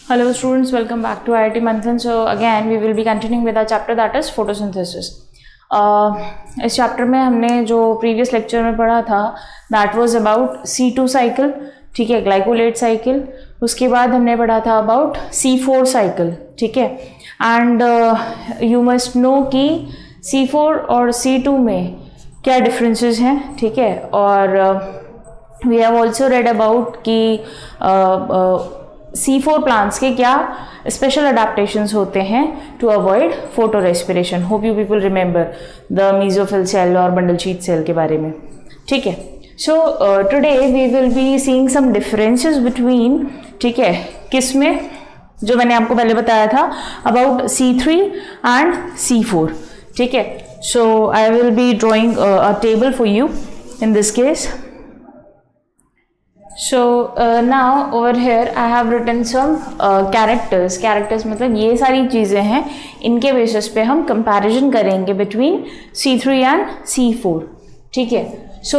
Hello students, welcome back to IIT Manthan. So again we will be continuing with our chapter that is photosynthesis. इस chapter में हमने जो previous lecture में पढ़ा था that was about C2 cycle, ठीक है, ग्लाइकोलेट साइकिल. उसके बाद हमने पढ़ा था अबाउट C4 साइकिल, ठीक है. एंड यू मस्ट नो कि C4 और C2 में क्या डिफरेंसेस हैं, ठीक है. और we have also read about कि C4 प्लांट्स के क्या स्पेशल अडेप्टेशंस होते हैं to avoid photo respiration. Hope you people remember the mesophyll cell और बंडल शीथ सेल के बारे में, ठीक है. So today we will be seeing some differences between, ठीक है, किस में, जो मैंने आपको पहले बताया था अबाउट C3 एंड C4, ठीक है. So I will be drawing a table for you in this case. So now over here I have written some characters मतलब ये सारी चीज़ें हैं, इनके बेसिस पे हम कंपैरिजन करेंगे बिटवीन C3 एंड C4, ठीक है. So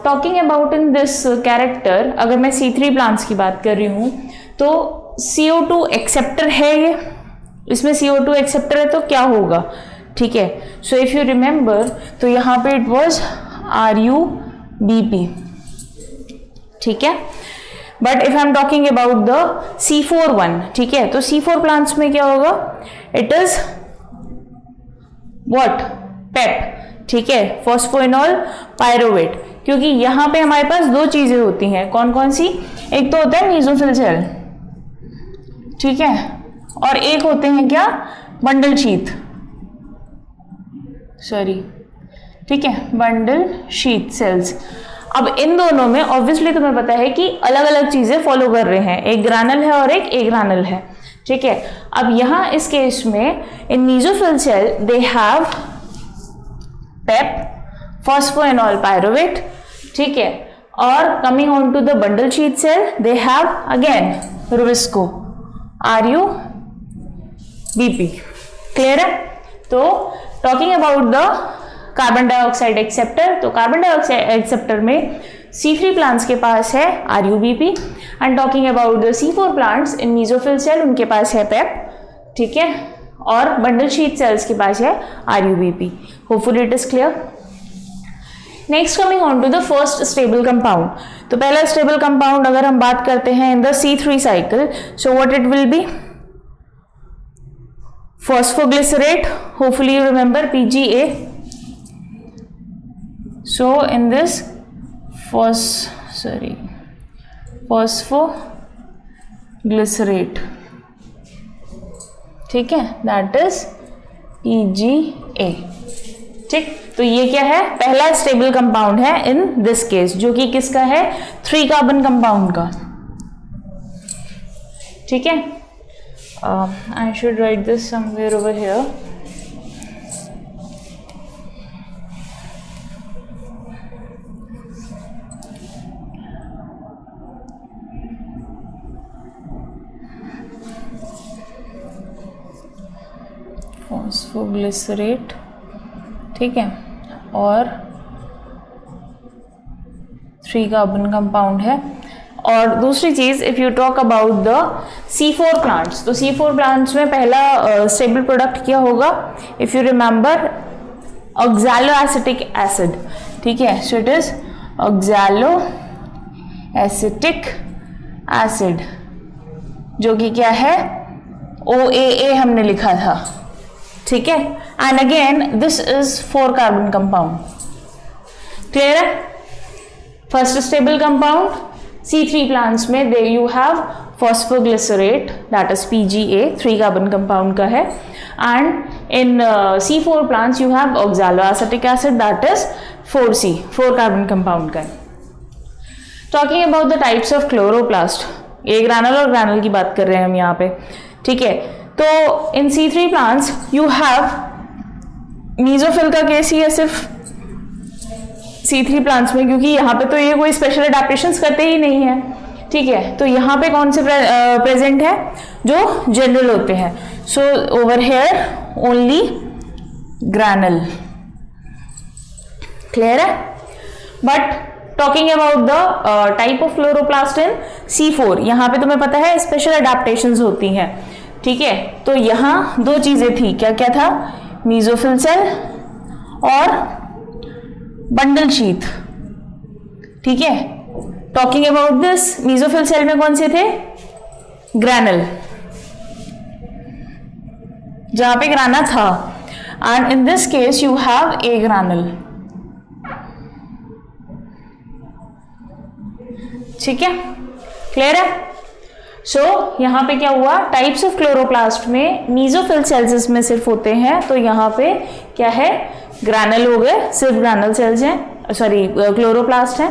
talking about in this character, अगर मैं C3 प्लांट्स की बात कर रही हूँ तो CO2 एक्सेप्टर है, ये इसमें CO2 एक्सेप्टर है तो क्या होगा, ठीक है. सो इफ़ यू रिमेंबर तो यहाँ पे इट वॉज RuBp, ठीक है. But if I am talking about the C4 one, ठीक है, तो C4 प्लांट्स में क्या होगा, इट इज व्हाट, पेप, ठीक है, फॉस्फोइनॉल पायरोवेट. क्योंकि यहां पे हमारे पास दो चीजें होती हैं, कौन कौन सी, एक तो होता है मीजोफिल सेल, ठीक है, और एक होते हैं क्या, बंडल शीथ, सॉरी, ठीक है, बंडल शीथ सेल्स. अब इन दोनों में ऑब्वियसली तुम्हें पता है कि अलग अलग चीजें फॉलो कर रहे हैं, एक ग्रानल है और एक एग्रानल है, ठीक है. अब यहां इस केस में in mesophyll cell they have PEP, phosphoenolpyruvate पायरोवेट, ठीक है. और coming on to the bundle sheath cell they have again RuBisCO, RuBp. Clear है. तो talking about the carbon dioxide acceptor, तो कार्बन डाइऑक्साइड एक्सेप्टर में C3 प्लांट्स के पास है RuBp. And talking about the C4 plants in mesophyll cell, उनके पास है पेप, ठीक है, और बंडल शीथ सेल्स के पास है RuBp. Hopefully it is clear. Next coming on to the first stable compound. तो पहला स्टेबल कंपाउंड अगर हम बात करते हैं in the C3 cycle, so what it will be, phosphoglycerate, hopefully you remember PGA. So in this phosphoglycerate, ठीक है, that is PGA, ठीक. तो ये क्या है, पहला स्टेबल कंपाउंड है इन दिस केस, जो कि किसका है, 3 कार्बन कंपाउंड का, ठीक है. I should write this somewhere over here. Phosphoglycerate, ठीक है, और 3 कार्बन कंपाउंड है. और दूसरी चीज, if you talk about the C4 plants, तो C4 प्लांट्स में पहला स्टेबल प्रोडक्ट क्या होगा, if you remember, oxaloacetic acid, ठीक है. So it is oxaloacetic acid, जो कि क्या है, OAA हमने लिखा था, ठीक है. And again this is 4 carbon compound. Clear है. First stable compound C3 plants में they you have phosphoglycerate, that is PGA, 3 carbon compound का है. And in C4 plants you have oxaloacetic acid, that is 4C, 4 carbon compound का है. Talking about the types of chloroplast, ये granal और granal की बात कर रहे हैं हम यहाँ पे, ठीक है. तो इन C3 plants you have, mesophyll का केस ही है सिर्फ C3 प्लांट्स में, क्योंकि यहाँ पे तो ये कोई स्पेशल अडेप्टेशंस करते ही नहीं है, ठीक है. तो यहाँ पे कौन से प्रेजेंट है, जो जनरल होते हैं. So over here only granal. Clear है. But talking about the type of chloroplast in C4, यहाँ पे तुम्हें पता है स्पेशल अडेप्टेशंस होती हैं, ठीक है। तो यहाँ दो चीजें थी, क्या क्या था, मीजोफिल सेल और बंडल शीथ, ठीक है। Talking about this, mesophyll cell में कौन से थे, ग्रैनल, जहां पे ग्राना था, and in this case you have a granal, ठीक है, क्लियर है। सो यहाँ पे क्या हुआ, टाइप्स ऑफ क्लोरोप्लास्ट में मीजोफिल सेल्स इसमें सिर्फ होते हैं, तो यहाँ पे क्या है, ग्रैनल हो गए, सिर्फ ग्रैनल सेल्स हैं, सॉरी क्लोरोप्लास्ट हैं।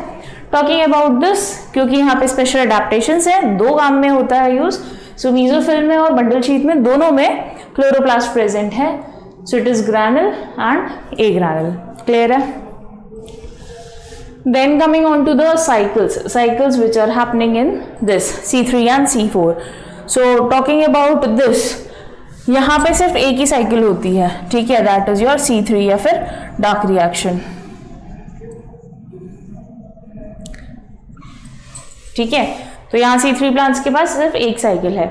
टॉकिंग अबाउट दिस, क्योंकि यहाँ पे स्पेशल अडेप्टेशंस है, दो काम में होता है यूज, सो मीजोफिल में और बंडल शीथ में दोनों में क्लोरोप्लास्ट प्रेजेंट है, so it is granal and a granal, clear है। Then coming on to the cycles which are happening in this C3 and C4. So talking about this, यहाँ पे सिर्फ एक ही साइकिल होती है, ठीक है, दैट इज योर C3 या फिर डार्क रिएक्शन, ठीक है। तो यहाँ C3 प्लांट्स के पास सिर्फ एक साइकिल है,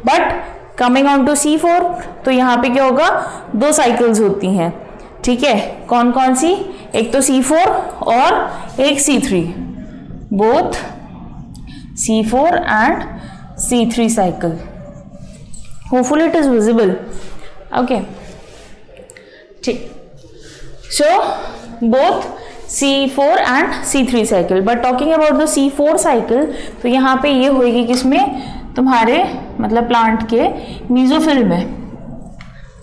but coming on to C4, तो यहाँ पे क्या होगा, दो साइकिल्स होती हैं, ठीक है। कौन कौन सी, एक तो C4 और एक C3, both C4 and C3 cycle, hopefully it is visible, okay, ठीक। So both C4 and C3 cycle, but talking about the C4 cycle, तो यहाँ पे ये होगी किसमें, तुम्हारे मतलब प्लांट के मीजोफिल में,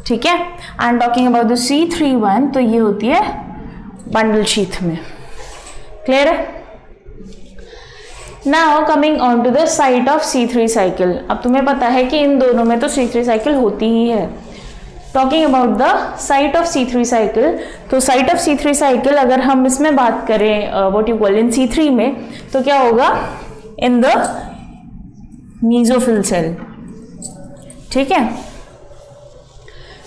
ठीक है। And talking about the C3 one, तो ये होती है बंडल शीथ में, क्लियर है। Now coming on to the site of C3 cycle, अब तुम्हें पता है कि इन दोनों में तो C3 साइकिल होती ही है। Talking about the site of C3 cycle, तो साइट ऑफ C3 साइकिल अगर हम इसमें बात करें what you call in C3 में, तो क्या होगा, इन द मीजोफिल सेल, ठीक है।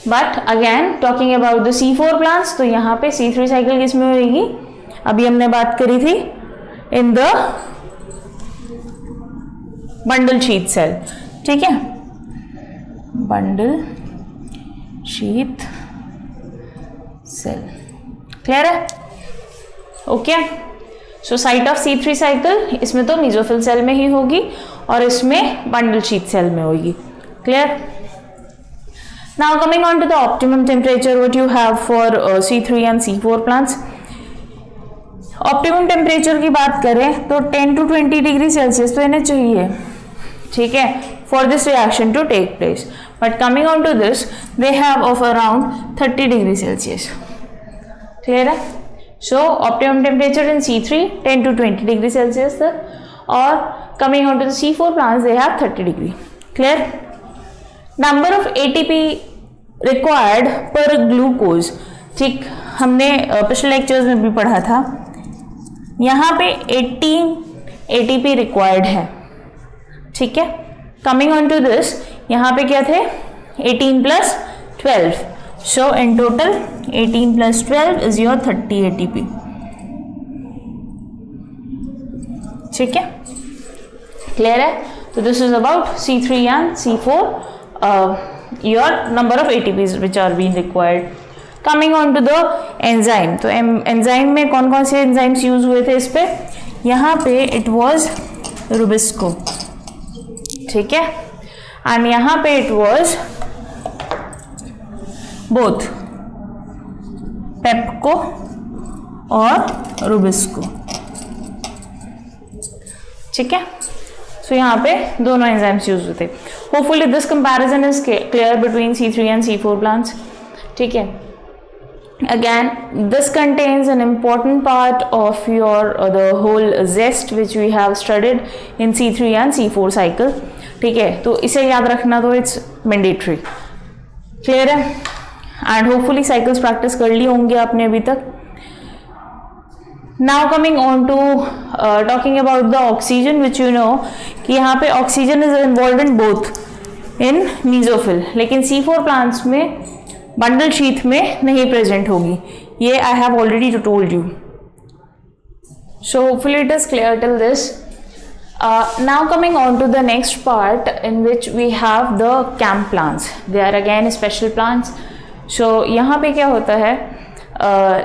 But again talking about the C4 plants, तो यहाँ पे C3 साइकिल किसमें होगी, अभी हमने बात करी थी in the bundle sheath cell, ठीक है, बंडल शीथ सेल, क्लियर है, okay. So site of C3 cycle, इसमें तो मीजोफिल सेल में ही होगी और इसमें बंडल शीथ सेल में होगी, clear. Now coming on to the optimum temperature what you have for C3 and C4 plants. Optimum temperature की बात करें तो 10 to 20 डिग्री सेल्सियस तो इन्हें चाहिए, ठीक है, for this reaction to take place. But coming on to this, they have of around 30 degree Celsius, clear है। So optimum temperature in C3 10 to 20 degree Celsius तक, और coming on to the C4 plants they have 30 degree, clear. Number of ATP required पर glucose, ठीक, हमने पिछले lectures में भी पढ़ा था, यहाँ पे 18 ATP रिक्वायर्ड है, ठीक है। कमिंग ऑन टू दिस, यहाँ पे क्या थे, 18 + 12, so in total 18 + 12 is your 30 ATP, ठीक है, क्लियर है। तो this is about C3 and C4, your number of ATPs which are being required. Coming on to the enzyme, तो एंजाइम में कौन कौन से एंजाइम्स यूज हुए थे इस पे, यहाँ पे इट वाज रुबिस्को, ठीक है, एंड यहाँ पे इट वाज बोथ पेप्को और रुबिस्को, ठीक है। सो यहाँ पे दोनों एंजाइम्स यूज होते। Hopefully this comparison is clear between C3 and C4 plants, ठीक है। Again this contains an important part of your the whole gist which we have studied in C3 and C4 cycle, ठीक है। तो इसे याद रखना, तो इट्स मैंडेटरी, क्लियर है। एंड होपफुली साइकिल्स प्रैक्टिस कर ली होंगे आपने अभी तक। Now coming on to talking about the oxygen, which you know कि यहाँ पे oxygen is involved in both in mesophil, लेकिन C4 plants में bundle sheath में नहीं present होगी, ये I have already told you, So hopefully it is clear till this. Now coming on to the next part in which we have the camp plants. They are again special plants. So यहाँ पे क्या होता है,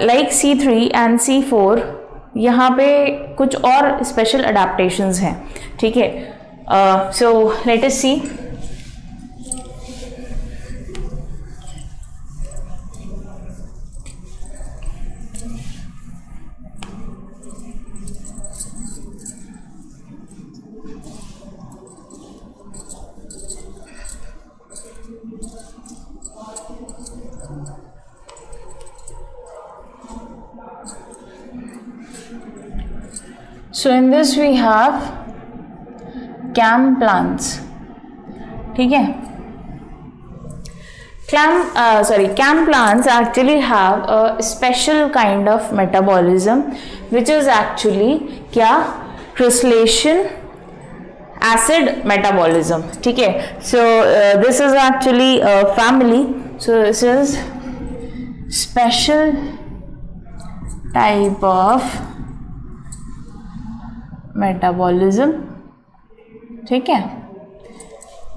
like C3 and C4, यहाँ पे कुछ और special adaptations हैं, ठीक है. So let us see. So in this we have camp plants, ठीक है. Camp plants actually have a special kind of metabolism which is actually क्या, crystallization acid metabolism, ठीक है. So this is actually a family. So this is special type of metabolism, ठीक है,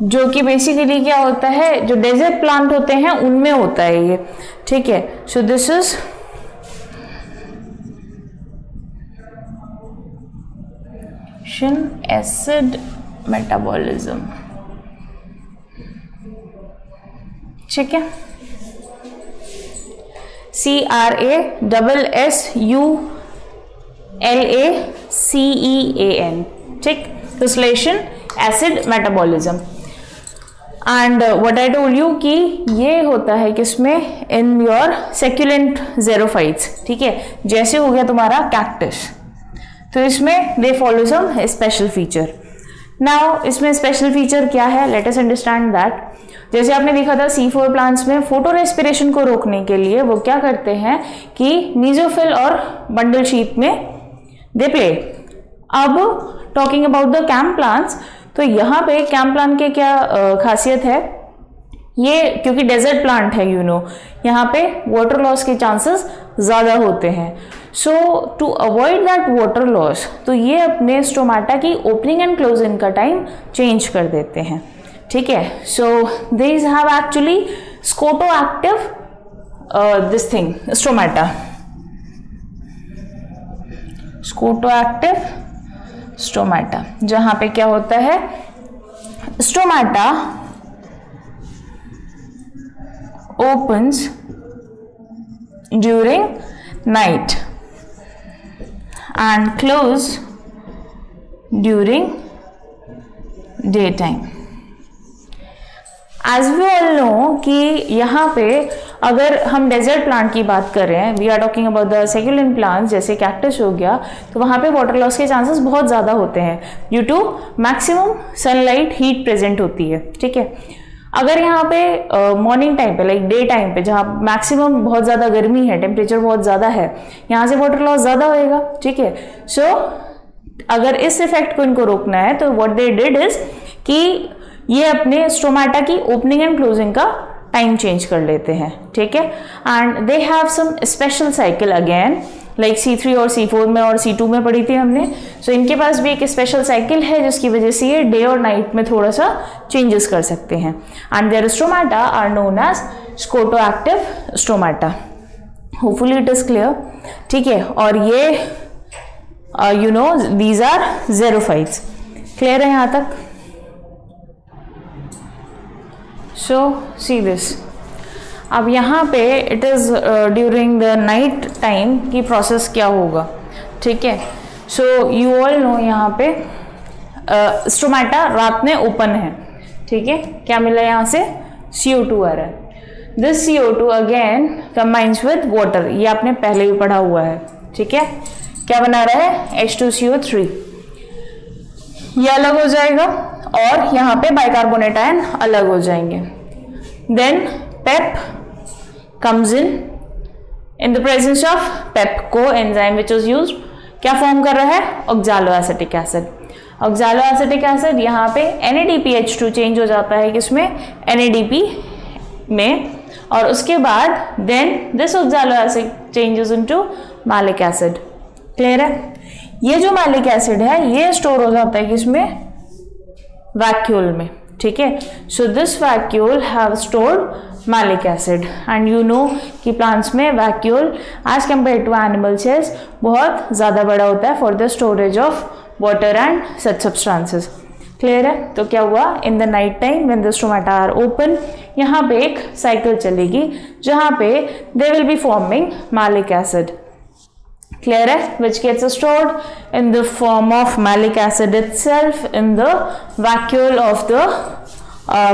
जो कि basically क्या होता है, जो डेजर्ट प्लांट होते हैं उनमें होता है ये, ठीक है. So this is acid metabolism, ठीक है. CRASSULACEAN, ठीक, crassulacean acid metabolism. And what I told you कि ये होता है किसमें, इन योर सेक्युलेंट ज़ेरोफाइट्स, ठीक है, जैसे हो गया तुम्हारा कैक्टस. तो इसमें they follow some special feature. Now इसमें स्पेशल फीचर क्या है, लेट अस अंडरस्टैंड दैट. जैसे आपने देखा था C4 प्लांट्स में फोटो रेस्पिरेशन को रोकने के लिए वो क्या करते हैं कि मीजोफिल और बंडल शीथ में दे प्ले. अब talking about the camp plants, तो यहाँ पे कैम्प प्लांट के क्या खासियत है, ये क्योंकि डेजर्ट प्लांट है यहाँ पे वाटर लॉस के चांसेस ज़्यादा होते हैं. So to avoid that water loss, तो ये अपने स्टोमाटा की ओपनिंग एंड क्लोजिंग का टाइम चेंज कर देते हैं, ठीक है. So these have actually scotoactive this thing stomata, scotoactive stomata, जहां पे क्या होता है, stomata opens during night and close during day time. As we all know कि यहाँ पे अगर हम डेजर्ट प्लांट की बात कर रहे हैं, we are talking about the succulent plants, जैसे कैक्टस हो गया, तो वहाँ पे वाटर लॉस के चांसेस बहुत ज़्यादा होते हैं due to maximum sunlight heat present होती है, ठीक है. अगर यहाँ पे मॉर्निंग टाइम पे, लाइक डे टाइम पे, जहाँ मैक्सिमम बहुत ज़्यादा गर्मी है, टेम्परेचर बहुत ज़्यादा है, यहाँ से वाटर लॉस ज़्यादा होएगा, ठीक है. सो अगर इस इफेक्ट को इनको रोकना है तो व्हाट दे डिड इज कि ये अपने स्टोमाटा की ओपनिंग एंड क्लोजिंग का टाइम चेंज कर लेते हैं, ठीक है. And they have some special cycle again, like C3 और C4 में और C2 में पढ़ी थी हमने. सो इनके पास भी एक स्पेशल साइकिल है जिसकी वजह से ये डे और नाइट में थोड़ा सा चेंजेस कर सकते हैं. And their stomata are known as scotoactive stomata. Hopefully it is clear, ठीक है. और ये दीज आर ज़ेरोफाइट्स. क्लियर है यहाँ तक? सो सी दिस. अब यहाँ पे it is during the night time की प्रोसेस क्या होगा, ठीक है. सो यू ऑल नो यहाँ पे स्टोमाटा रात में ओपन है, ठीक है. क्या मिला यहाँ से, CO2 आ रहा है. This CO2 again combines with water, ये आपने पहले भी पढ़ा हुआ है, ठीक है. क्या बना रहा है, H2CO3, ये अलग हो जाएगा और यहाँ पे बाइकार्बोनेट आयन अलग हो जाएंगे. Then PEP comes in the presence of PEPCO enzyme which is used, क्या फॉर्म कर रहा है, ऑक्सैलोएसिटिक एसिड. ऑक्सैलोएसिटिक एसिड यहाँ पे NADPH2 चेंज हो जाता है किसमें, NADP में, और उसके बाद then this oxalo acid changes into malic acid. Clear है? ये जो मैलिक एसिड है ये स्टोर हो जाता है किसमें, वैक्यूल में, ठीक है। So this vacuole have stored malic acid and you know कि प्लांट्स में vacuole as compare to animal cells बहुत ज़्यादा बड़ा होता है for the storage of water and such substances. Clear है। तो क्या हुआ, in the night time when the stomata are open, यहाँ पे एक साइकिल चलेगी जहाँ पे they will be forming malic acid. Clear है, which gets stored in the form of malic acid itself in the vacuole of the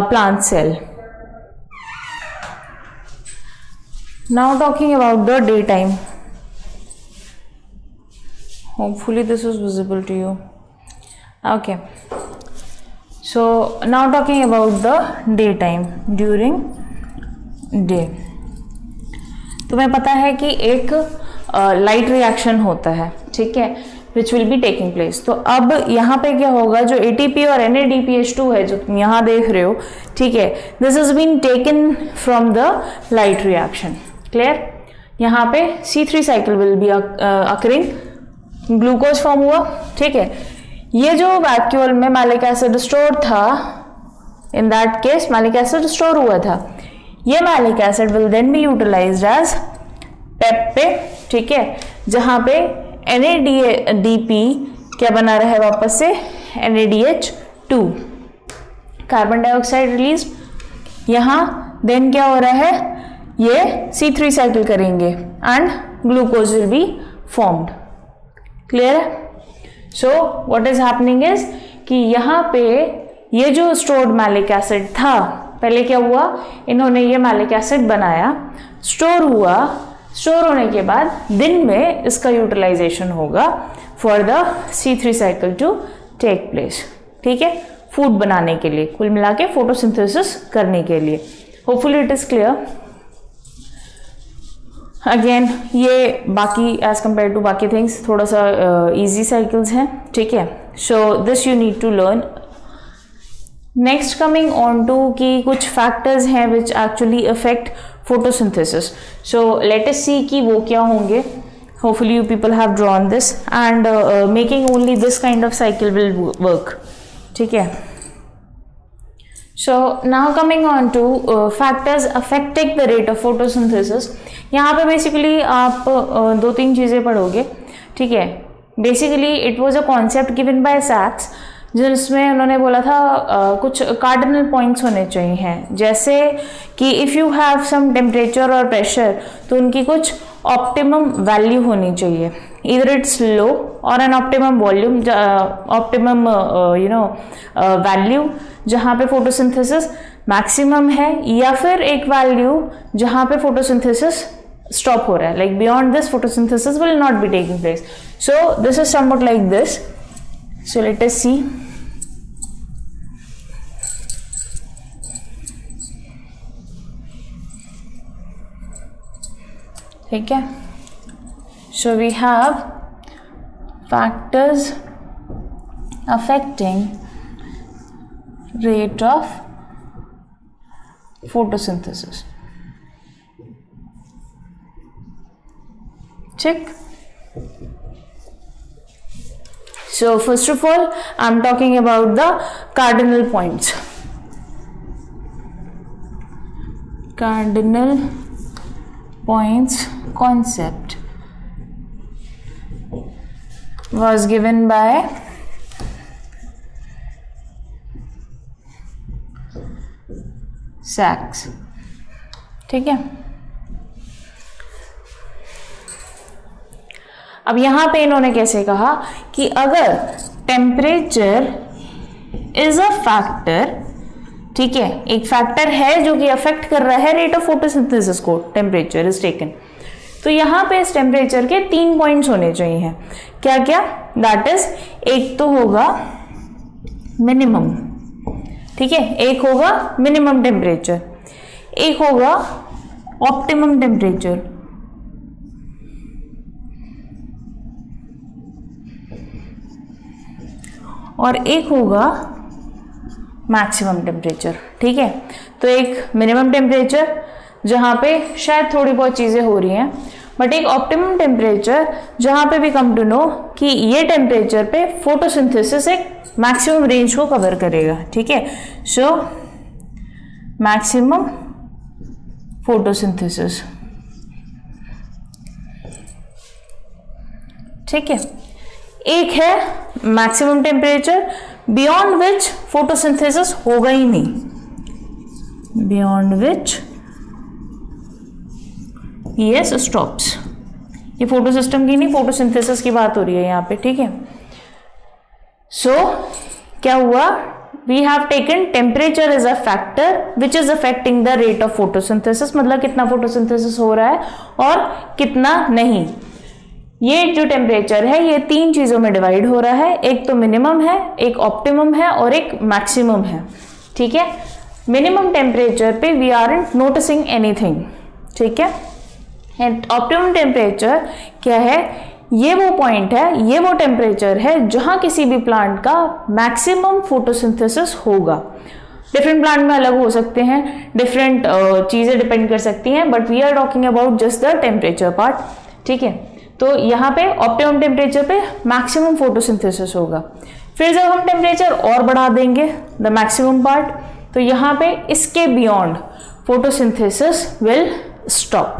plant cell. Now talking about the daytime. Hopefully this is visible to you. Okay. So now talking about the daytime, during day. तुम्हें पता है कि एक light reaction होता है, ठीक है, which will be taking place. तो अब यहाँ पे क्या होगा, जो ATP और NADPH2 है जो तुम यहाँ देख रहे हो, ठीक है, this is been taken from the light reaction. Clear. यहाँ पे C3 cycle will be occurring, glucose form हुआ, ठीक है। ये जो वैक्यूल में मैलिक एसिड स्टोर था, in that case malic acid store हुआ था, ये malic acid will then be utilized as PEP पे, ठीक है, जहां पे NADP क्या बना रहा है वापस से, NADH2 कार्बन डाइऑक्साइड रिलीज। यहां देन क्या हो रहा है, ये C3 साइकिल करेंगे and glucose will be formed. Clear है। So what is happening is कि यहाँ पे ये जो स्टोर्ड मैलिक एसिड था, पहले क्या हुआ, इन्होंने ये मैलिक एसिड बनाया, स्टोर हुआ, स्टोर होने के बाद दिन में इसका यूटिलाइजेशन होगा for the C3 cycle to take place, ठीक है, फूड बनाने के लिए, कुल मिला के फोटोसिंथेसिस करने के लिए। Hopefully it is clear. Again ये बाकी एज कम्पेयर टू बाकी थिंग्स थोड़ा सा इजी साइकिल्स हैं, ठीक है। So this you need to learn. Next coming on to कि कुछ फैक्टर्स हैं which actually affect photosynthesis. So let us see कि वो क्या होंगे. Hopefully you people have drawn this and making only this kind of cycle will work. ठीक है. So now coming on to factors affecting the rate of photosynthesis. यहाँ पे basically आप दो तीन चीज़ें पढ़ोगे, ठीक है. Basically it was a concept given by Sachs जिसमें उन्होंने बोला था कुछ कार्डिनल पॉइंट्स होने चाहिए हैं, जैसे कि if you have some temperature और प्रेशर तो उनकी कुछ ऑप्टिमम वैल्यू होनी चाहिए, इधर इट्स लो और an optimum volume, optimum value जहाँ पे फोटोसिंथेसिस मैक्सिमम है, या फिर एक वैल्यू जहाँ पे फोटोसिंथेसिस स्टॉप हो रहा है, like beyond this photosynthesis will not B taking place. So this is somewhat like this. So let us see. ठीक है. So we have factors affecting rate of photosynthesis. Check. So first of all, I am talking about the cardinal points. Cardinal points concept was given by Sachs. ठीक है. अब यहाँ पे इन्होंने कैसे कहा कि अगर टेम्परेचर इज अ फैक्टर, ठीक है, एक फैक्टर है जो कि अफेक्ट कर रहा है रेट ऑफ फोटोसिंथेसिस को, टेम्परेचर इज टेकन, तो यहाँ पे इस टेम्परेचर के 3 पॉइंट्स होने चाहिए. क्या क्या? दैट इज, एक तो होगा मिनिमम, ठीक है, एक होगा मिनिमम टेम्परेचर, एक होगा ऑप्टिमम टेम्परेचर, और एक होगा मैक्सिमम टेम्परेचर. ठीक है, तो एक मिनिमम टेम्परेचर जहाँ पे शायद थोड़ी बहुत चीज़ें हो रही हैं, बट एक ऑप्टिमम टेम्परेचर जहां पे भी कम टू नो कि ये टेम्परेचर पे फोटोसिंथेसिस एक मैक्सिमम रेंज को कवर करेगा, ठीक है। सो मैक्सिमम फोटोसिंथेसिस, ठीक है। एक है maximum temperature beyond which photosynthesis होगा ही नहीं, बियॉन्ड विच यस स्टॉप्स। ये फोटो सिस्टम की नहीं, फोटोसिंथेसिस की बात हो रही है यहाँ पे, ठीक है। सो क्या हुआ, we have taken temperature is a factor which is affecting the rate of photosynthesis, मतलब कितना फोटोसिंथेसिस हो रहा है और कितना नहीं। ये जो टेम्परेचर है ये तीन चीजों में डिवाइड हो रहा है, एक तो मिनिमम है, एक ऑप्टिमम है और एक मैक्सिमम है, ठीक है। मिनिमम टेम्परेचर पे वी आरंट नोटिसिंग एनीथिंग, ठीक है। एंड ऑप्टिमम टेम्परेचर क्या है, ये वो पॉइंट है, ये वो टेम्परेचर है जहां किसी भी प्लांट का मैक्सिमम फोटोसिंथेसिस होगा। डिफरेंट प्लांट में अलग हो सकते हैं, डिफरेंट चीजें डिपेंड कर सकती हैं, but we are talking about just the temperature part, ठीक है। तो यहाँ पे ऑप्टिमम टेम्परेचर पे मैक्सिमम फोटोसिंथेसिस होगा। फिर जब हम टेम्परेचर और बढ़ा देंगे द मैक्सिमम पार्ट, तो यहाँ पे इसके बियॉन्ड फोटोसिंथेसिस विल स्टॉप,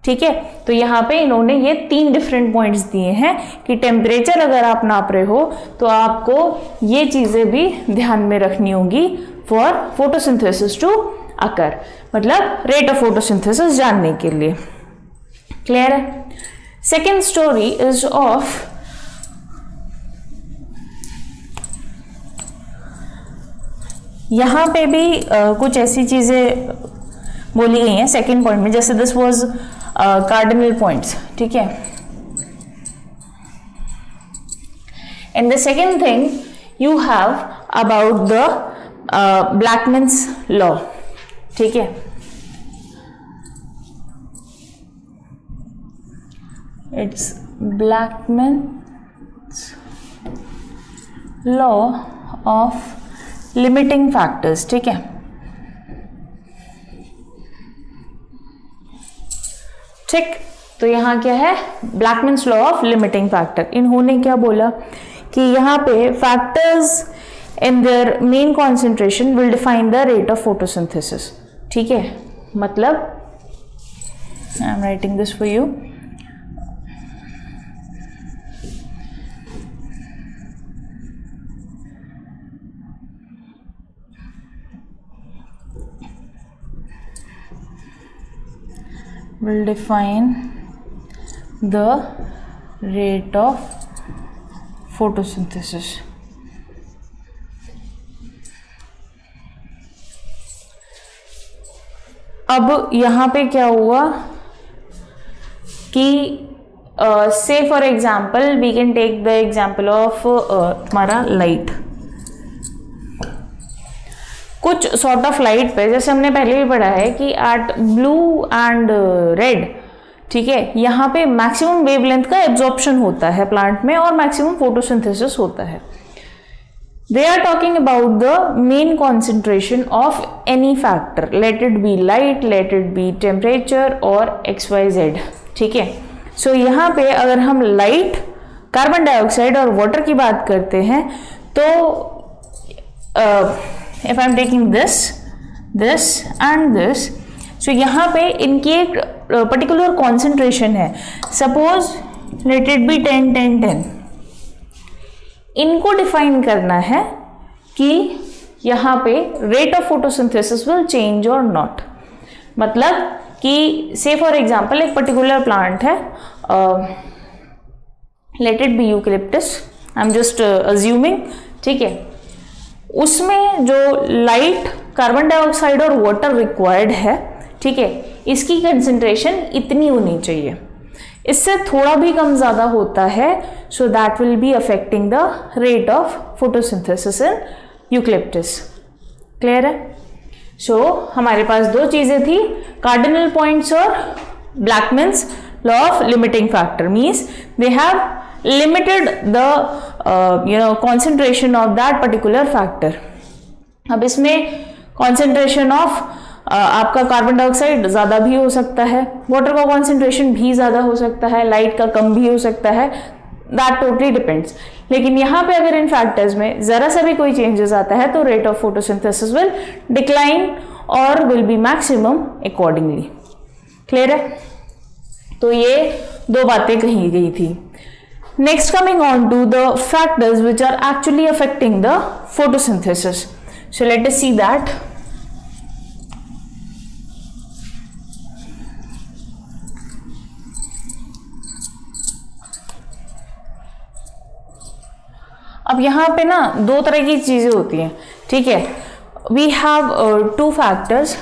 ठीक है। तो यहाँ पे इन्होंने ये तीन डिफरेंट पॉइंट्स दिए हैं कि टेम्परेचर अगर आप नाप रहे हो तो आपको ये चीजें भी ध्यान में रखनी होंगी फॉर फोटोसिंथेसिस टू अकर, मतलब रेट ऑफ फोटोसिंथेसिस जानने के लिए। क्लियर है। सेकेंड स्टोरी इज ऑफ यहां पे भी कुछ ऐसी चीजें बोली गई हैं सेकेंड पॉइंट में, जैसे दिस वाज कार्डिनल पॉइंट्स, ठीक है। And the second thing you have about the Blackman's law, ठीक है। It's Blackman's law of limiting factors, ठीक है। ठीक, तो यहां क्या है, Blackman's law of limiting factor. इन्होंने क्या बोला कि यहाँ पे factors in their main concentration will define the rate of photosynthesis, ठीक है। मतलब I am writing this for you. will define the rate of photosynthesis. अब यहाँ पे क्या हुआ कि say for example we can take the example of हमारा लाइट। कुछ सॉर्ट ऑफ लाइट पे, जैसे हमने पहले भी पढ़ा है कि एट ब्लू एंड रेड, ठीक है, यहाँ पे मैक्सिमम वेवलेंथ का एब्जॉर्प्शन होता है प्लांट में और मैक्सिमम फोटोसिंथेसिस होता है। They are talking about the main concentration of any factor, let it be light, let it be temperature और XYZ, ठीक है। सो यहाँ पे अगर हम लाइट, कार्बन डाइऑक्साइड और वाटर की बात करते हैं तो if I am taking this and this, so यहाँ पे इनकी एक पर्टिकुलर कॉन्सेंट्रेशन है, सपोज लेट इट बी 10-10-10। इनको डिफाइन करना है कि यहाँ पे rate of photosynthesis will change और नॉट। मतलब कि से फॉर एग्जाम्पल एक पर्टिकुलर प्लांट है, late it B eucalyptus, I am just assuming, ठीक है। उसमें जो लाइट, कार्बन डाइऑक्साइड और वाटर रिक्वायर्ड है, ठीक है, इसकी कंसेंट्रेशन इतनी होनी चाहिए। इससे थोड़ा भी कम ज्यादा होता है, so that will be affecting the rate of photosynthesis in eucalyptus. Clear है। सो हमारे पास दो चीजें थी, कार्डिनल पॉइंट्स और Blackman's law of limiting factor, means they have limited the concentration of that particular factor. अब इसमें concentration of आपका carbon dioxide ज़्यादा भी हो सकता है, वाटर का कॉन्सेंट्रेशन भी ज़्यादा हो सकता है, लाइट का कम भी हो सकता है, दैट टोटली डिपेंड्स। लेकिन यहाँ पे अगर इन फैक्टर्स में ज़रा सा भी कोई चेंजेस आता है तो rate of photosynthesis will decline और will be maximum accordingly. Clear है? तो ये दो बातें कही गई थी। Next coming on to the factors which are actually affecting the photosynthesis, so let us see that. अब यहाँ पे ना दो तरह की चीजें होती हैं, ठीक है। वी हैव टू फैक्टर्स,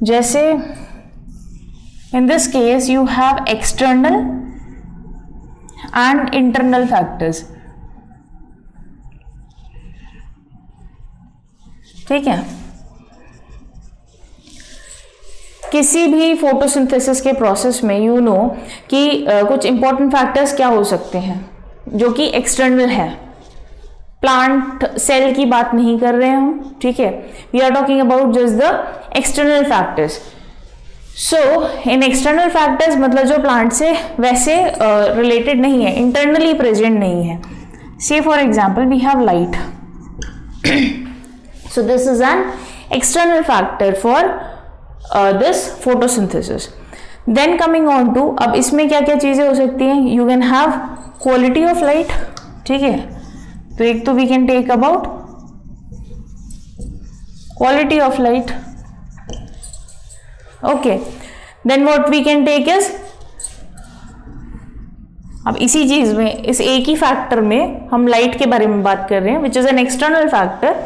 जैसे इन this case you have external and internal factors, ठीक है। किसी भी फोटोसिंथेसिस के प्रोसेस में यू नो कि कुछ इंपॉर्टेंट फैक्टर्स क्या हो सकते हैं जो कि एक्सटर्नल है। प्लांट सेल की बात नहीं कर रहे हैं हम, ठीक है। We are talking about just the external factors. So in external factors मतलब जो प्लांट से वैसे रिलेटेड नहीं है, इंटरनली प्रेजेंट नहीं है। Say for example we have light, so this is an external factor for this photosynthesis. Then coming on to, अब इसमें क्या क्या चीजें हो सकती हैं, you can have quality of light, ठीक है। तो एक तो we can take about quality of light, okay. Then what we can take is, अब इसी चीज में इस एक ही फैक्टर में हम लाइट के बारे में बात कर रहे हैं, which is an external factor.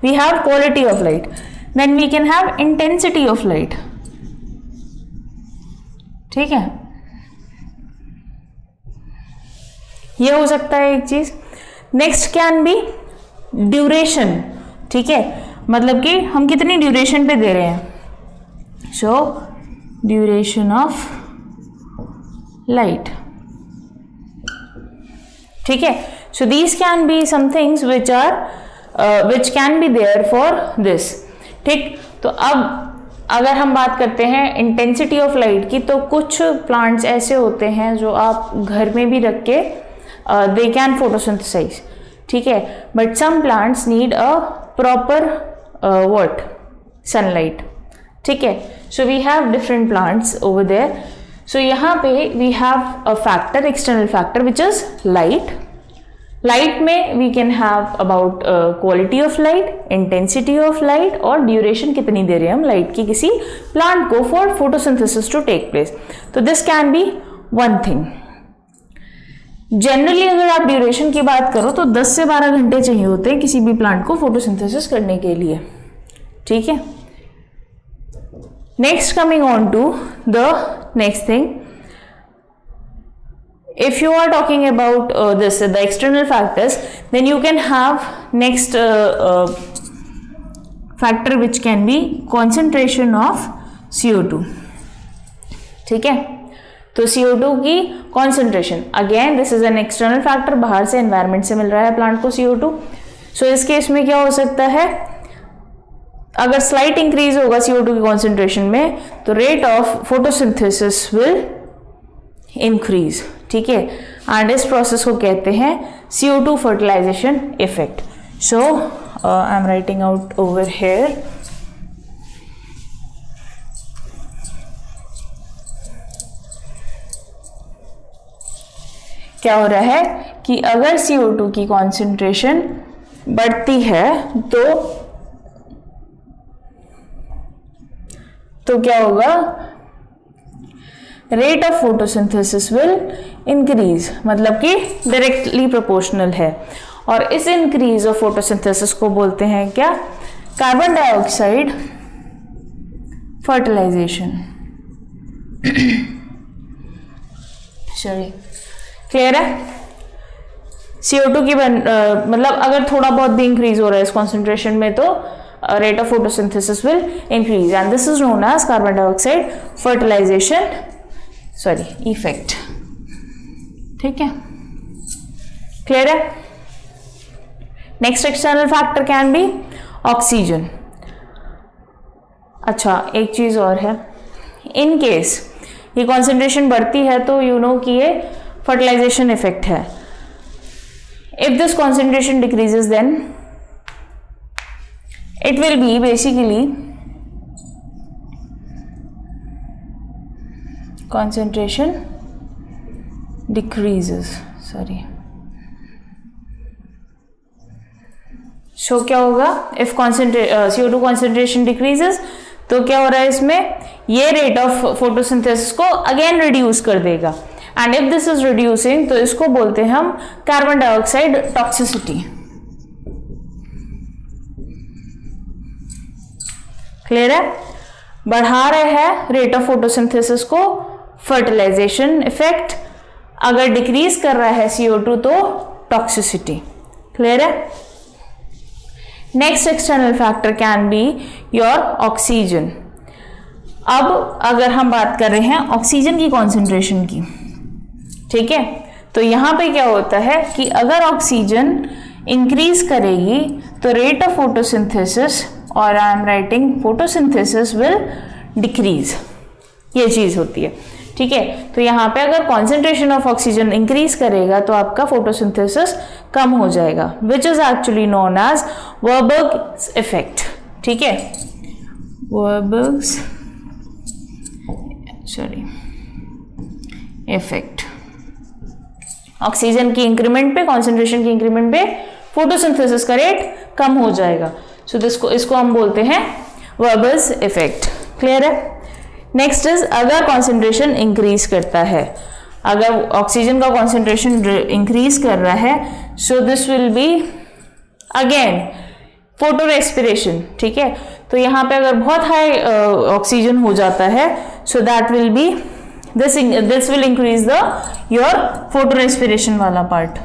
We have quality of light, then we can have intensity of light, ठीक है। ये हो सकता है एक चीज। नेक्स्ट कैन बी ड्यूरेशन, ठीक है, मतलब कि हम कितनी ड्यूरेशन पे दे रहे हैं। सो ड्यूरेशन ऑफ लाइट, ठीक है। So these can be some things which can be there for this, ठीक। तो अब अगर हम बात करते हैं इंटेंसिटी ऑफ लाइट की, तो कुछ प्लांट्स ऐसे होते हैं जो आप घर में भी रख के they can photosynthesize, ठीक है। But some plants need a proper what sunlight, ठीक है। so we have different plants over there. so यहाँ पे we have a factor, external factor, which is light. light में we can have about quality of light, intensity of light और duration कितनी दे रहे हैं हम लाइट की किसी plant को for photosynthesis to take place. तो this can be one thing. Generally अगर आप ड्यूरेशन की बात करो तो 10 से 12 घंटे चाहिए होते हैं किसी भी प्लांट को फोटोसिंथेसिस करने के लिए, ठीक है। Next coming on to the next thing, if you are talking about the external factors, then you can have next factor which can be concentration of CO2, ठीक है। तो CO2 की concentration, again this is an external factor, बाहर से environment से मिल रहा है plant को CO2। सो इस केस में क्या हो सकता है, अगर स्लाइट इंक्रीज होगा CO2 की कॉन्सेंट्रेशन में तो rate of photosynthesis will increase, ठीक है। एंड इस प्रोसेस को कहते हैं CO2 fertilization effect. So I am writing out over here, क्या हो रहा है कि अगर CO2 की कॉन्सेंट्रेशन बढ़ती है तो क्या होगा, rate of photosynthesis will increase, मतलब कि डायरेक्टली प्रोपोर्शनल है। और इस इंक्रीज ऑफ फोटोसिंथेसिस को बोलते हैं क्या, carbon dioxide fertilization. Sorry, clear है। CO2 की मतलब अगर थोड़ा बहुत भी इंक्रीज हो रहा है इस कॉन्सेंट्रेशन में तो rate of photosynthesis will increase, and this is known as carbon dioxide fertilization effect, ठीक है। क्लियर है। Next external factor can be oxygen. अच्छा एक चीज़ और है, इन केस ये कॉन्सेंट्रेशन बढ़ती है तो यू नो कि ये फर्टिलाइजेशन इफेक्ट है. If this concentration decreases then it will be basically concentration decreases, sorry. So क्या होगा, if CO2 concentration decreases तो क्या हो रहा है इसमें, ये रेट ऑफ फोटोसिंथेसिस को अगेन रिड्यूस कर देगा. And if this is reducing तो इसको बोलते हैं हम कार्बन डाइऑक्साइड टॉक्सिसिटी. क्लियर है? बढ़ा रहे हैं रेट ऑफ फोटोसिंथेसिस को फर्टिलाइजेशन इफेक्ट, अगर डिक्रीज कर रहा है CO2 तो टॉक्सिसिटी. क्लियर है? Next external factor can be your oxygen. अब अगर हम बात कर रहे हैं ऑक्सीजन की कॉन्सेंट्रेशन की, ठीक है, तो यहां पे क्या होता है कि अगर ऑक्सीजन इंक्रीज करेगी तो रेट ऑफ फोटोसिंथेसिस, और आई am writing photosynthesis will decrease, ये चीज होती है. ठीक है, तो यहाँ पे अगर कॉन्सेंट्रेशन ऑफ ऑक्सीजन इंक्रीज करेगा तो आपका फोटोसिंथेसिस कम हो जाएगा, which is actually known as Warburg's effect. ठीक है, वर्बर्ग्स इफेक्ट. ऑक्सीजन की इंक्रीमेंट पे, कॉन्सेंट्रेशन की इंक्रीमेंट पे फोटोसिंथेसिस का रेट कम हो जाएगा. सो इसको हम बोलते हैं वर्बर्ग्स इफेक्ट. क्लियर है? नेक्स्ट इज अगर कॉन्सेंट्रेशन इंक्रीज करता है, अगर ऑक्सीजन का कॉन्सेंट्रेशन इंक्रीज कर रहा है, so this will be again photo respiration. ठीक है, तो यहाँ पे अगर बहुत हाई ऑक्सीजन हो जाता है, so that will B this will increase the your photo respiration वाला पार्ट.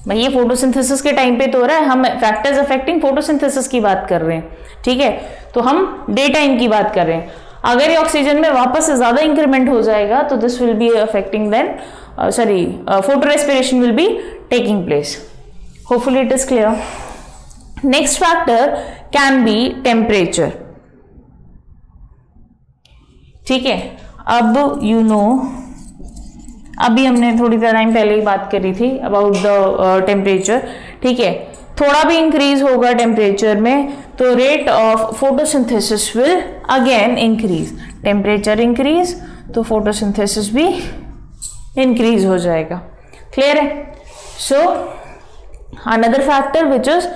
भाई ये फोटोसिंथेसिस के टाइम पे तो हो रहा है, हम फैक्टर्स अफेक्टिंग फोटोसिंथेसिस की बात कर रहे हैं. ठीक है, तो हम डे टाइम की बात कर रहे हैं. अगर ये ऑक्सीजन में वापस से ज्यादा इंक्रीमेंट हो जाएगा तो this will be affecting then photo respiration will be taking place. Hopefully it is clear. Next factor can be temperature. ठीक है, अब यू नो अभी हमने थोड़ी देर टाइम पहले ही बात करी थी अबाउट द टेम्परेचर. ठीक है, थोड़ा भी इंक्रीज होगा टेम्परेचर में तो rate of photosynthesis will again increase. Temperature increase तो फोटोसिंथेसिस भी इंक्रीज हो जाएगा. क्लियर है? So another factor which is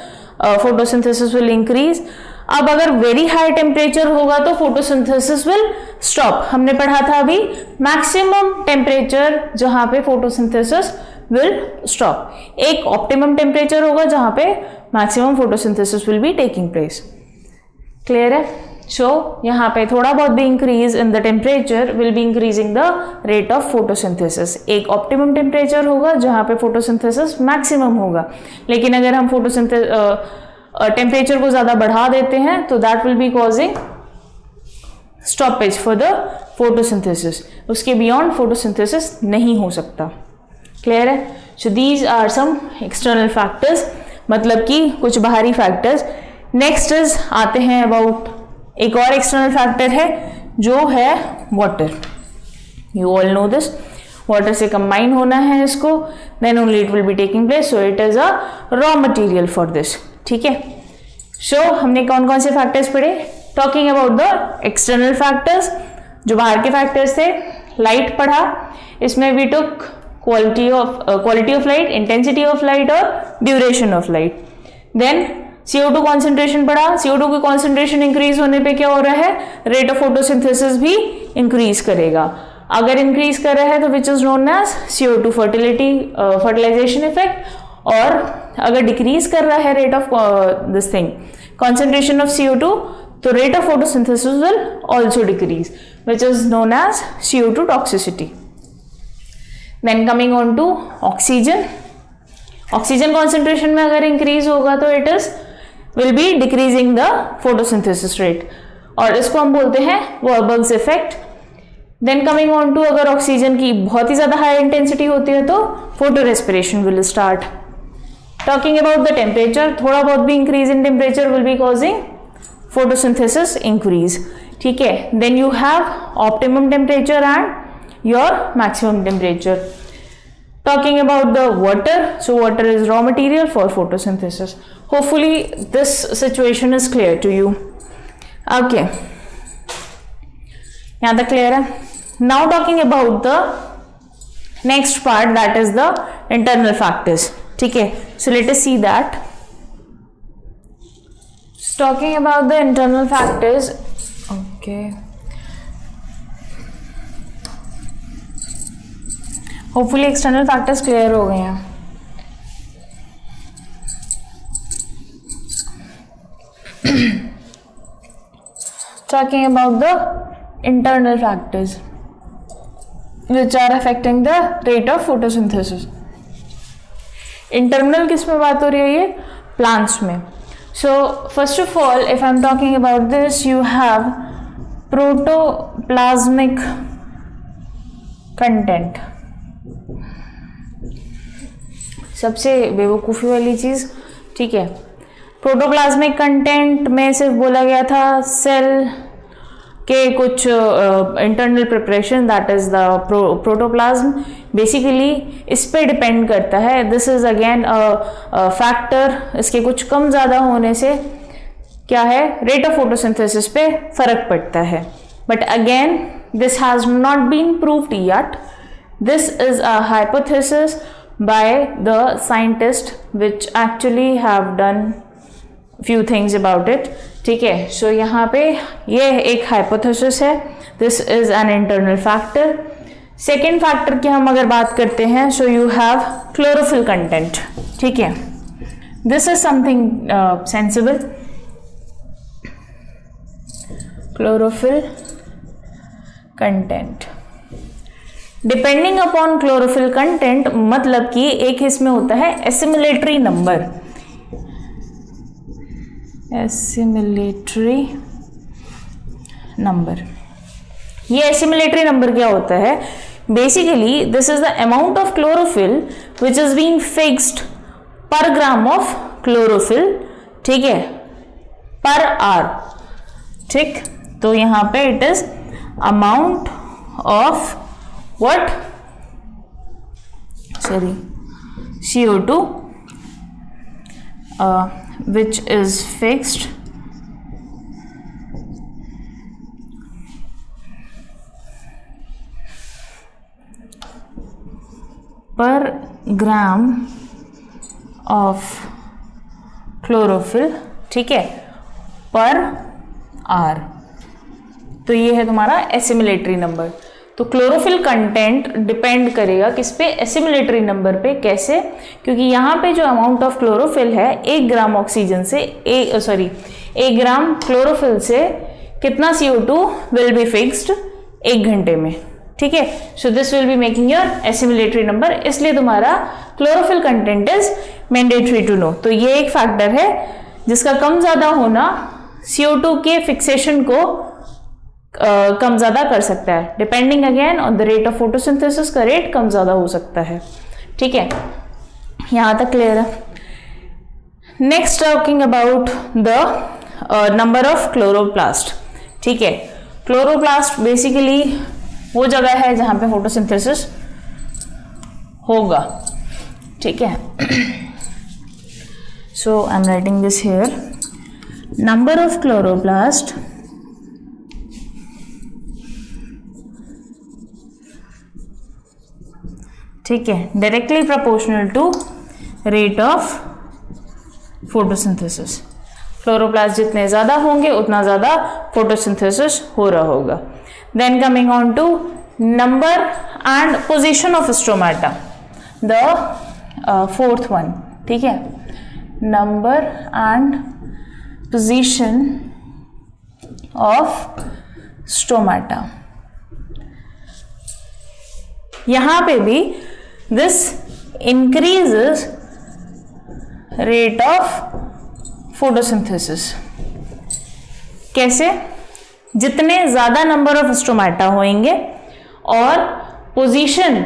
photosynthesis will increase. अब अगर वेरी हाई टेम्परेचर होगा तो फोटोसिंथेसिस विल स्टॉप. हमने पढ़ा था अभी मैक्सिमम टेम्परेचर जहां पे फोटोसिंथेसिस विल स्टॉप. एक ऑप्टिमम टेम्परेचर होगा जहां पे maximum photosynthesis will be taking place. Clear है? सो यहाँ पे थोड़ा बहुत भी increase in the temperature will be increasing the rate of photosynthesis. एक ऑप्टिमम टेम्परेचर होगा जहां पे फोटोसिंथेसिस मैक्सिमम होगा, लेकिन अगर हम टेम्परेचर को ज्यादा बढ़ा देते हैं तो that will be causing stoppage for the photosynthesis. उसके बियॉन्ड फोटोसिंथेसिस नहीं हो सकता. क्लियर है? So these are some external factors, मतलब कि कुछ बाहरी फैक्टर्स. नेक्स्ट इज आते हैं अबाउट एक और एक्सटर्नल फैक्टर है जो है water. You all know this. Water से कंबाइन होना है इसको, then only it will be taking place. So it is a raw material for this. ठीक है, सो हमने कौन कौन से फैक्टर्स पढ़े? Talking about the external factors, जो बाहर के फैक्टर्स थे. लाइट पढ़ा, इसमें we took quality of light, intensity of light और duration of light. Then CO2 concentration पढ़ा. CO2 की कॉन्सेंट्रेशन इंक्रीज होने पे क्या हो रहा है? रेट ऑफ फोटोसिंथेसिस भी इंक्रीज करेगा. अगर इंक्रीज कर रहा है तो which is known as CO2 fertilization effect. और अगर डिक्रीज कर रहा है rate of this thing concentration of CO2 तो rate of photosynthesis will also decrease, which is known as CO2 toxicity. Then coming on to oxygen. Oxygen concentration में अगर increase होगा तो it is will be decreasing the photosynthesis rate, और इसको हम बोलते हैं Warburg's effect. Then coming on to अगर ऑक्सीजन की बहुत ही ज्यादा हाई इंटेंसिटी होती है तो photo respiration will start. Talking about the temperature, थोड़ा बहुत भी increase in temperature will be causing photosynthesis increase, ठीक है. Then you have optimum temperature and your maximum temperature. Talking about the water, so water is raw material for photosynthesis. Hopefully this situation is clear to you. Okay, यहाँ तक clear है. Now talking about the next part, that is the internal factors, ठीक है. So let us see that. Talking about the internal factors, okay. Hopefully external factors clear हो गए हैं. Talking about the internal factors which are affecting the rate of photosynthesis. Internal किस में बात हो रही है? ये प्लांट्स में. So first of all if I am talking about this, you have protoplasmic content. सबसे बेवकूफ़ी वाली चीज़, ठीक है. प्रोटोप्लाज्मिक कंटेंट में सिर्फ बोला गया था सेल के कुछ internal preparation, that is the protoplasm. Basically इस पे डिपेंड करता है. This is again factor. इसके कुछ कम ज़्यादा होने से क्या है, रेट ऑफ फोटोसिंथेसिस पे फ़र्क पड़ता है. But again this has not been proved yet. This is a hypothesis by the scientist which actually have done few things about it, ठीक है. सो यहाँ पे ये एक hypothesis है. this is an internal factor. second factor की हम अगर बात करते हैं, so you have chlorophyll content, ठीक है. this is something sensible. chlorophyll content. Depending upon chlorophyll content, मतलब कि एक इसमें होता है एसिमिलेटरी नंबर. एसिमिलेटरी नंबर, ये एसिमिलेटरी नंबर क्या होता है? Basically this is the amount of chlorophyll which is being fixed पर ग्राम ऑफ क्लोरोफिल, ठीक है, पर आर, ठीक. तो यहाँ पे it is amount of what? Sorry, CO2 which is fixed per gram of chlorophyll, ठीक है, पर आर. तो ये है तुम्हारा एसिमिलेटरी नंबर. तो क्लोरोफिल कंटेंट डिपेंड करेगा किस पे? एसिमिलेटरी नंबर पे. कैसे? क्योंकि यहाँ पे जो अमाउंट ऑफ क्लोरोफिल है, 1 ग्राम ऑक्सीजन से 1 ग्राम क्लोरोफिल से कितना CO2 विल बी फिक्स्ड 1 घंटे में, ठीक है. So this will be making your assimilatory number. इसलिए तुम्हारा chlorophyll content is mandatory to know. तो ये एक फैक्टर है जिसका कम ज़्यादा होना CO2 के फिक्सेशन को कम ज़्यादा कर सकता है. Depending again on the rate of photosynthesis का रेट कम ज़्यादा हो सकता है, ठीक है. यहाँ तक क्लियर है. Next talking about the number of chloroplast, ठीक है. क्लोरोप्लास्ट बेसिकली वो जगह है जहाँ पे फोटोसिंथेसिस होगा, ठीक है. So I am writing this here. Number of chloroplast ठीक है, directly proportional to rate of photosynthesis. Chloroplast जितने ज़्यादा होंगे उतना ज़्यादा फोटोसिंथेसिस हो रहा होगा. Then coming on to number and position of stomata, the fourth one, ठीक है. Number and position of stomata. यहाँ पे भी this increases rate of photosynthesis. कैसे? जितने ज़्यादा नंबर ऑफ स्टोमाटा होंगे और पोजीशन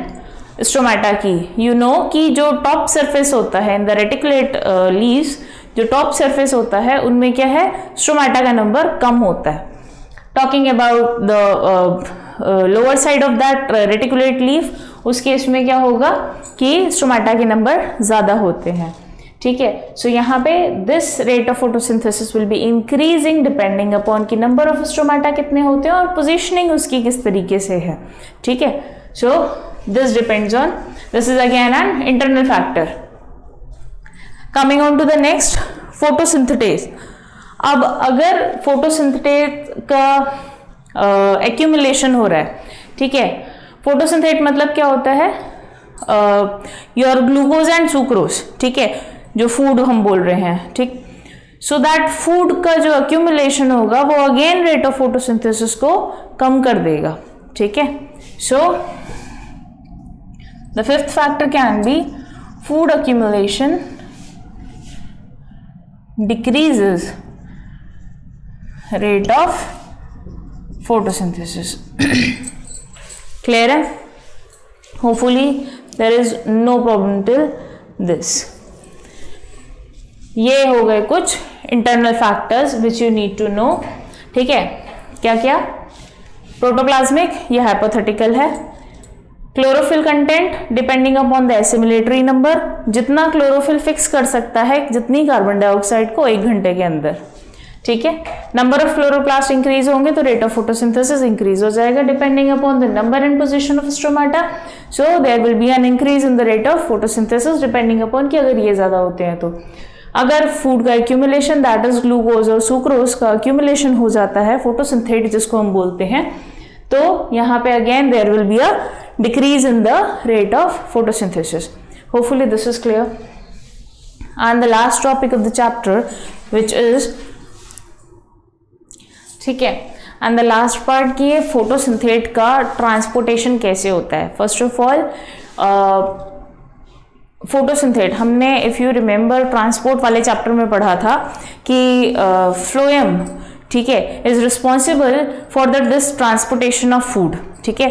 स्टोमेटा की, यू नो कि जो टॉप सरफेस होता है इन द रेटिकुलेट लीव्स, जो टॉप सरफेस होता है उनमें क्या है, स्टोमेटा का नंबर कम होता है. Talking about the lower side of that reticulate leaf, उस केस में क्या होगा कि स्टोमेटा के नंबर ज़्यादा होते हैं. ठीक है, सो यहाँ पे this rate of photosynthesis will be increasing depending upon कि नंबर ऑफ स्टोमेटा कितने होते हैं और पोजीशनिंग उसकी किस तरीके से है. ठीक है, so this depends on, this is again an internal factor. Coming on to the next, photosynthate. अब अगर फोटोसिंथेटेज का एक्यूमुलेशन हो रहा है, ठीक है, फोटोसिंथेट मतलब क्या होता है, योर ग्लूकोज एंड सुक्रोज, ठीक है, जो फूड हम बोल रहे हैं. ठीक, सो दैट फूड का जो एक्यूमुलेशन होगा वो अगेन रेट ऑफ फोटोसिंथेसिस को कम कर देगा. ठीक है, so the fifth factor can B food accumulation decreases rate of photosynthesis. Clear है? Hopefully there is no problem till this. ये हो गए कुछ internal factors which you need to know. ठीक है, क्या क्या, प्रोटोप्लाज्मिक, ये हाइपोथेटिकल है. Chlorophyll content depending upon the assimilatory number, जितना क्लोरोफिल फिक्स कर सकता है जितनी कार्बन डाइऑक्साइड को 1 घंटे के अंदर. ठीक है, नंबर ऑफ क्लोरोप्लास्ट इंक्रीज होंगे तो रेट ऑफ फोटोसिंथेसिस इंक्रीज हो जाएगा depending upon the number and position of stomata. So there will be an increase in the rate of photosynthesis depending upon कि अगर ये ज्यादा होते हैं तो. अगर फूड का एक्यूमुलेशन दैट इज ग्लूकोज और सुक्रोज का एक्यूमुलेशन हो जाता है, फोटोसिंथेट जिसको हम बोलते हैं, तो यहाँ पे again there will be a decrease in the rate of photosynthesis. Hopefully this is clear. And the last topic of the chapter which is, ठीक है, एंड द लास्ट पार्ट की है फोटोसिंथेट का ट्रांसपोर्टेशन कैसे होता है. फर्स्ट ऑफ ऑल फोटोसिंथेट हमने, if you remember, transport वाले चैप्टर में पढ़ा था कि फ्लोएम, ठीक है, is responsible for the this transportation of food. ठीक है,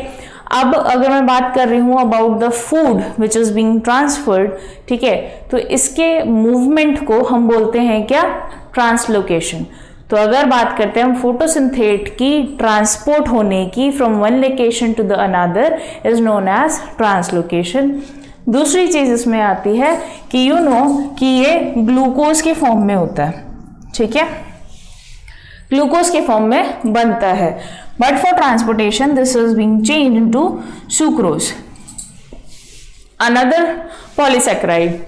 अब अगर मैं बात कर रही हूँ about the food which is being transferred, ठीक है, तो इसके मूवमेंट को हम बोलते हैं क्या, ट्रांसलोकेशन. तो अगर बात करते हैं हम फोटोसिंथेट की ट्रांसपोर्ट होने की from one location to the another is known as translocation. दूसरी चीज इसमें आती है कि यू नो कि ये ग्लूकोज के फॉर्म में होता है. ठीक है, ग्लूकोज के फॉर्म में बनता है, but for transportation this is being change into sucrose, another polysaccharide.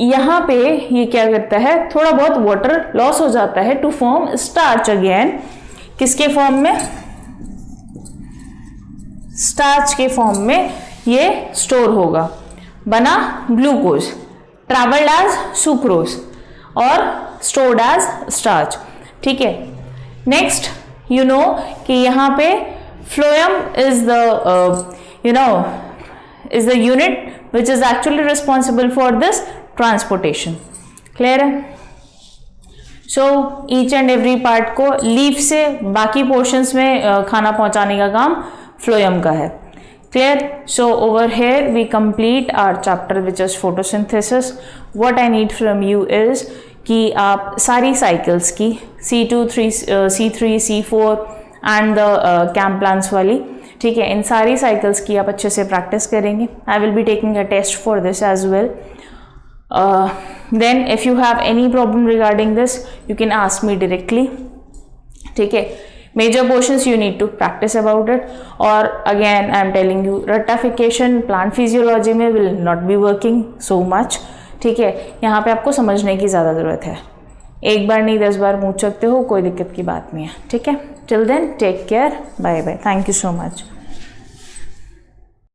यहाँ पे ये क्या करता है, थोड़ा बहुत वाटर लॉस हो जाता है टू फॉर्म स्टार्च अगेन. किसके फॉर्म में, स्टार्च के फॉर्म में ये स्टोर होगा, बना ग्लूकोज, ट्रैवल्ड एज सुक्रोज और स्टोर्ड एज स्टार्च. ठीक है, नेक्स्ट यू नो कि यहाँ पे phloem is the is the unit which is actually responsible for this transportation. Clear है? So each and every part को लीफ से बाकी portions में खाना पहुंचाने का काम फ्लोएम का है. Clear? So over here we complete our chapter which is photosynthesis. What I need from you is कि आप सारी cycles की C2, C3, C4 and the CAM plants वाली, ठीक है, इन सारी साइकिल्स की आप अच्छे से प्रैक्टिस करेंगे. I will be taking a test for this as well. Then if you have any problem regarding this you can ask me directly. ठीक है, major portions you need to practice about it. और again I am telling you, रट्टाफिकेशन plant physiology में will not be working so much. ठीक है, यहाँ पे आपको समझने की ज़्यादा ज़रूरत है. एक बार नहीं 10 बार पूछ सकते हो, कोई दिक्कत की बात नहीं है. ठीक है, till then take care, bye bye, thank you so much.